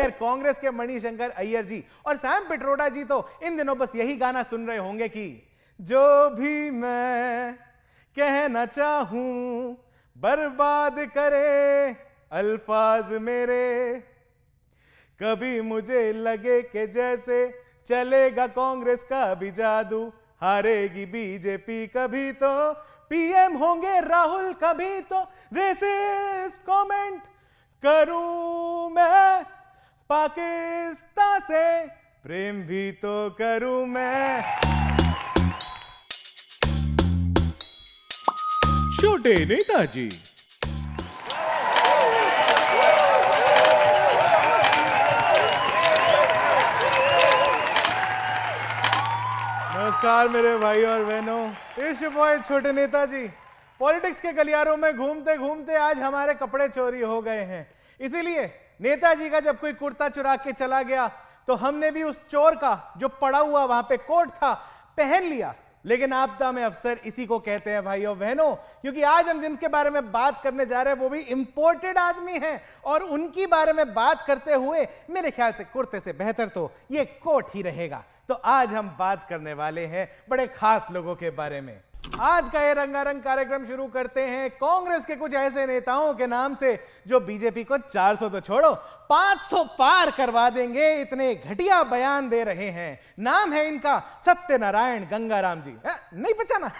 Senior Congress के मणिशंकर अय्यर जी और Sam Pitroda जी तो इन दिनों बस यही गाना सुन रहे होंगे कि जो भी मैं कहना चाहूं बर्बाद करे अल्फाज मेरे, कभी मुझे लगे कि जैसे चलेगा कांग्रेस का भी जादू, हारेगी बीजेपी कभी तो पीएम होंगे राहुल कभी तो रेसिस्ट कमेंट करूं मैं, पाकिस्तान से प्रेम भी तो करूं मैं। छोटे नेताजी। नमस्कार मेरे भाई और बहनों, इस बॉय छोटे नेताजी। पॉलिटिक्स के गलियारों में घूमते घूमते आज हमारे कपड़े चोरी हो गए हैं, इसीलिए नेताजी का जब कोई कुर्ता चुरा के चला गया तो हमने भी उस चोर का जो पड़ा हुआ वहां पे कोट था पहन लिया। लेकिन आपदा में अफसर इसी को कहते हैं भाइयों बहनों, क्योंकि आज हम जिनके बारे में बात करने जा रहे हैं वो भी इंपोर्टेड आदमी हैं और उनकी बारे में बात करते हुए मेरे ख्याल से कुर्ते से बेहतर तो ये कोट ही रहेगा। तो आज हम बात करने वाले हैं बड़े खास लोगों के बारे में। आज का ये रंगारंग कार्यक्रम शुरू करते हैं कांग्रेस के कुछ ऐसे नेताओं के नाम से जो बीजेपी को 400 तो छोड़ो 500 पार करवा देंगे, इतने घटिया बयान दे रहे हैं। नाम है इनका सत्यनारायण गंगाराम जी। नहीं पहचाना?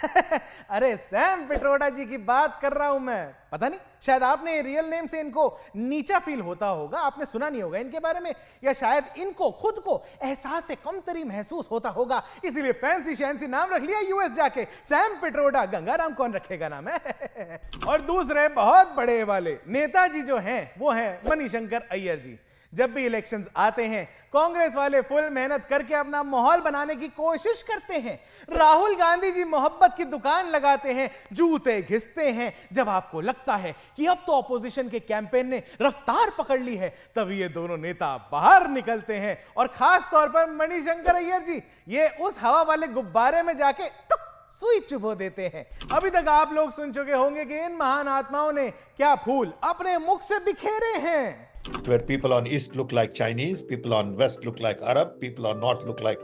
अरे सैम पिट्रोडा जी की बात कर रहा हूं मैं। पता नहीं, शायद आपने रियल नेम से इनको नीचा फील होता होगा, आपने सुना नहीं होगा इनके बारे में, या शायद इनको खुद को एहसास से कमतरी महसूस होता होगा, इसीलिए फैंसी शैंसी नाम रख लिया यूएस जाके। सैम पिट्रोडा, गंगाराम कौन रखेगा नाम है? और दूसरे बहुत बड़े वाले नेताजी जो हैं वो हैं मणिशंकर अय्यर जी। जब भी इलेक्शंस आते हैं कांग्रेस वाले फुल मेहनत करके अपना माहौल बनाने की कोशिश करते हैं। राहुल गांधी जी मोहब्बत की दुकान लगाते हैं, जूते घिसते हैं। जब आपको लगता है कि अब तो ऑपोजिशन के कैंपेन ने रफ्तार पकड़ ली है, तब ये दोनों नेता बाहर निकलते हैं और खास तौर पर मणिशंकर अय्यर जी ये उस हवा वाले गुब्बारे में जाके टुक सुई चुभो देते हैं। अभी तक आप लोग सुन चुके होंगे कि इन महान आत्माओं ने क्या फूल अपने मुख से बिखेरे हैं। Where people on east look like Chinese, people on west look like Arab, people on north look like,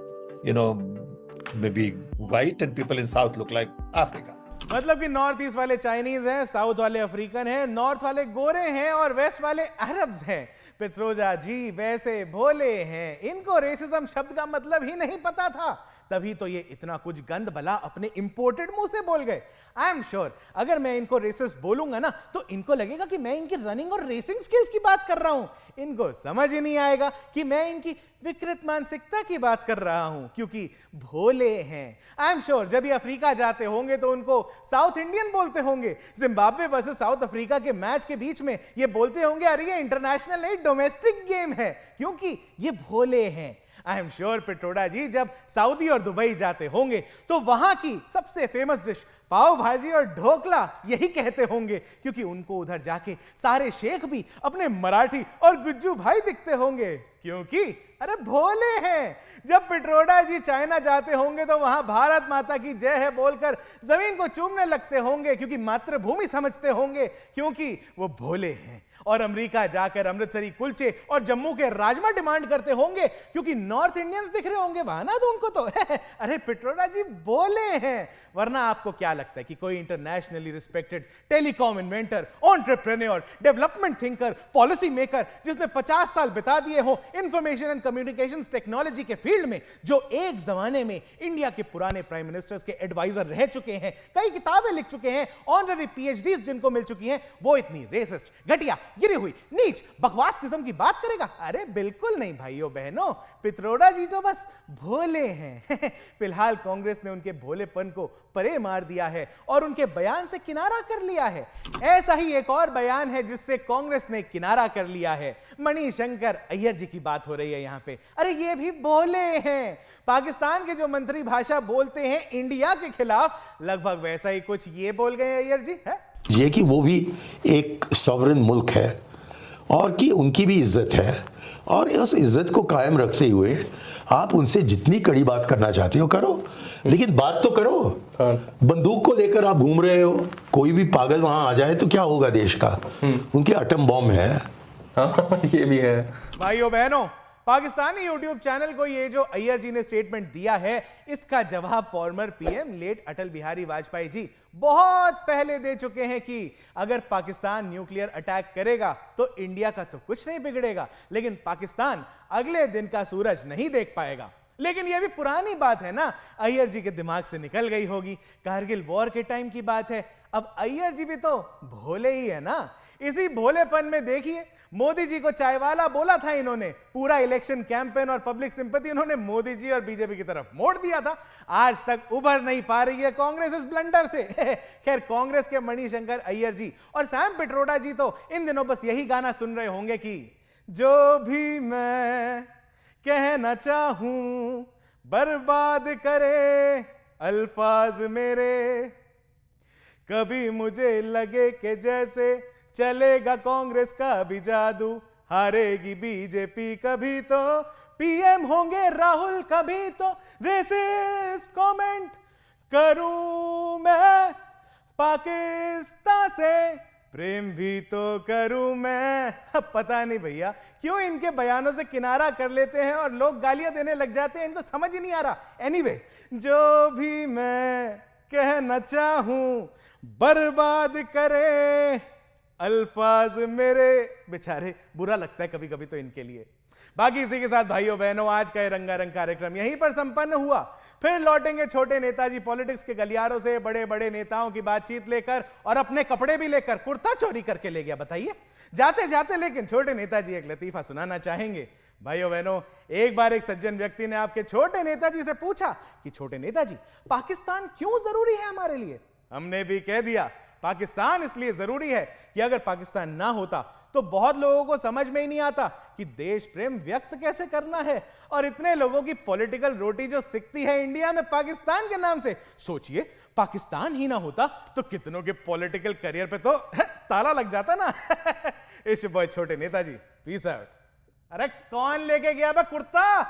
maybe white, and people in south look like Africa. मतलब कि नॉर्थ ईस्ट वाले चाइनीज हैं, साउथ वाले African हैं, north वाले गोरे हैं और waste वाले अरब्स हैं। पिट्रोडा जी वैसे भोले हैं, इनको रेसिज्म शब्द का मतलब ही नहीं पता था, तभी तो ये इतना कुछ गंद भला अपने इंपोर्टेड मुंह से बोल गए। आई एम श्योर अगर मैं इनको रेसिस्ट बोलूंगा ना तो इनको लगेगा कि मैं इनकी रनिंग और रेसिंग स्किल्स की बात कर रहा हूं। इनको समझ ही नहीं आएगा कि मैं इनकी विकृत मानसिकता की बात कर रहा हूं, क्योंकि भोले हैं। आई एम श्योर जब ये अफ्रीका जाते होंगे तो उनको साउथ इंडियन बोलते होंगे। जिम्बाब्वे वर्सेस साउथ अफ्रीका के मैच के बीच में ये बोलते होंगे अरे ये इंटरनेशनल नहीं डोमेस्टिक गेम है, क्योंकि ये भोले हैं। आई एम श्योर पिट्रोडा जी जब सऊदी और दुबई जाते होंगे तो वहां की सबसे फेमस डिश पाव भाजी और ढोकला यही कहते होंगे, क्योंकि उनको उधर जाके सारे शेख भी अपने मराठी और गुज्जू भाई दिखते होंगे, क्योंकि अरे भोले हैं। जब पिट्रोडा जी चाइना जाते होंगे तो वहां भारत माता की जय है बोलकर जमीन को चूमने लगते होंगे, क्योंकि मातृभूमि समझते होंगे, क्योंकि वो भोले हैं। और अमेरिका जाकर अमृतसरी कुलचे और जम्मू के राजमा डिमांड करते होंगे, क्योंकि नॉर्थ इंडियंस दिख रहे होंगे वहां ना तो उनको तो अरे पिट्रोडा जी बोले हैं। वरना आपको क्या लगता है कि कोई internationally respected telecom inventor, entrepreneur, development thinker, policy maker जिसने 50 साल बिता दिए हो इंफॉर्मेशन एंड कम्युनिकेशंस टेक्नोलॉजी के फील्ड में, जो एक जमाने में इंडिया के पुराने प्राइम मिनिस्टर्स के एडवाइजर रह चुके हैं, कई किताबें लिख चुके हैं, ऑनररी पीएचडीज जिनको मिल चुकी हैं, वो इतनी रेसिस्ट, घटिया, गिरी हुई, नीच, बकवास किस्म की बात करेगा? अरे बिल्कुल नहीं भाइयों बहनों, पिट्रोडा जी तो बस भोले हैं। फिलहाल कांग्रेस ने उनके भोलेपन को परे मार दिया है और उनके बयान से किनारा कर लिया है। ऐसा ही एक और बयान है जिससे कांग्रेस ने किनारा कर लिया है। मणिशंकर अय्यर जी की बात हो रही है यहां पे। अरे ये भी भोले हैं। पाकिस्तान के जो मंत्री भाषा बोलते हैं इंडिया के खिलाफ, लगभग वैसा ही कुछ ये बोल गए अय्यर जी है। ये कि वो भी एक सॉवरेन मुल्क है और कि उनकी भी इज्जत है, और उस इज्जत को कायम रखते हुए आप उनसे जितनी कड़ी बात करना चाहते हो करो, लेकिन बात तो करो। बंदूक को लेकर आप घूम रहे हो, कोई भी पागल वहां आ जाए तो क्या होगा देश का? उनके एटम बॉम्ब है, हाँ ये भी है। भाइयों बहनों, पाकिस्तानी यूट्यूब चैनल को ये जो अय्यर जी ने स्टेटमेंट दिया है, इसका जवाब former PM late Atal Bihari Vajpayee ji बहुत पहले दे चुके हैं कि अगर पाकिस्तान न्यूक्लियर अटैक करेगा तो इंडिया का तो कुछ नहीं बिगड़ेगा, लेकिन पाकिस्तान अगले दिन का सूरज नहीं देख पाएगा। लेकिन यह भी पुरानी बात है ना, अय्यर जी के दिमाग से निकल गई होगी। कारगिल वॉर के टाइम की बात है। अब अय्यर जी भी तो भोले ही है ना। इसी भोलेपन में देखिए, मोदी जी को चायवाला बोला था इन्होंने, पूरा इलेक्शन कैंपेन और पब्लिक सिंपैथी इन्होंने मोदी जी और बीजेपी की तरफ मोड़ दिया था। आज तक उभर नहीं पा रही है कांग्रेस इस ब्लंडर से। खैर, कांग्रेस के मणिशंकर अय्यर जी और सैम पिट्रोडा जी तो इन दिनों बस यही गाना सुन रहे होंगे कि जो भी मैं कहना चाहूं बर्बाद करे अल्फाज मेरे, कभी मुझे लगे कि जैसे चलेगा कांग्रेस का भी जादू, हारेगी बीजेपी कभी तो पीएम होंगे राहुल कभी तो, रेसिस्ट कमेंट करूं मैं पाकिस्तान से प्रेम भी तो करूं मैं। पता नहीं भैया क्यों इनके बयानों से किनारा कर लेते हैं और लोग गालियां देने लग जाते हैं, इनको समझ ही नहीं आ रहा। एनीवे, जो भी मैं कहना चाहूं बर्बाद करे अल्फाज मेरे, बेचारे बुरा लगता है कभी कभी तो इनके लिए। बाकी इसी के साथ भाइयों बहनों, आज का ये रंगारंग कार्यक्रम यहीं पर संपन्न हुआ। फिर लौटेंगे छोटे नेताजी पॉलिटिक्स के गलियारों से बड़े बड़े नेताओं की बातचीत लेकर, और अपने कपड़े भी लेकर। कुर्ता चोरी करके ले गया बताइए जाते जाते। लेकिन छोटे नेताजी एक लतीफा सुनाना चाहेंगे। भाइयों बहनों, एक बार एक सज्जन व्यक्ति ने आपके छोटे नेताजी से पूछा कि छोटे नेताजी, पाकिस्तान क्यों जरूरी है हमारे लिए? हमने भी कह दिया, पाकिस्तान इसलिए जरूरी है कि अगर पाकिस्तान ना होता तो बहुत लोगों को समझ में ही नहीं आता कि देश प्रेम व्यक्त कैसे करना है, और इतने लोगों की पॉलिटिकल रोटी जो सिकती है इंडिया में पाकिस्तान के नाम से, सोचिए पाकिस्तान ही ना होता तो कितनों के पॉलिटिकल करियर पे तो ताला लग जाता ना। इस बॉय छोटे नेताजी, पीस आउट। अरे कौन लेके गया बा कुर्ता?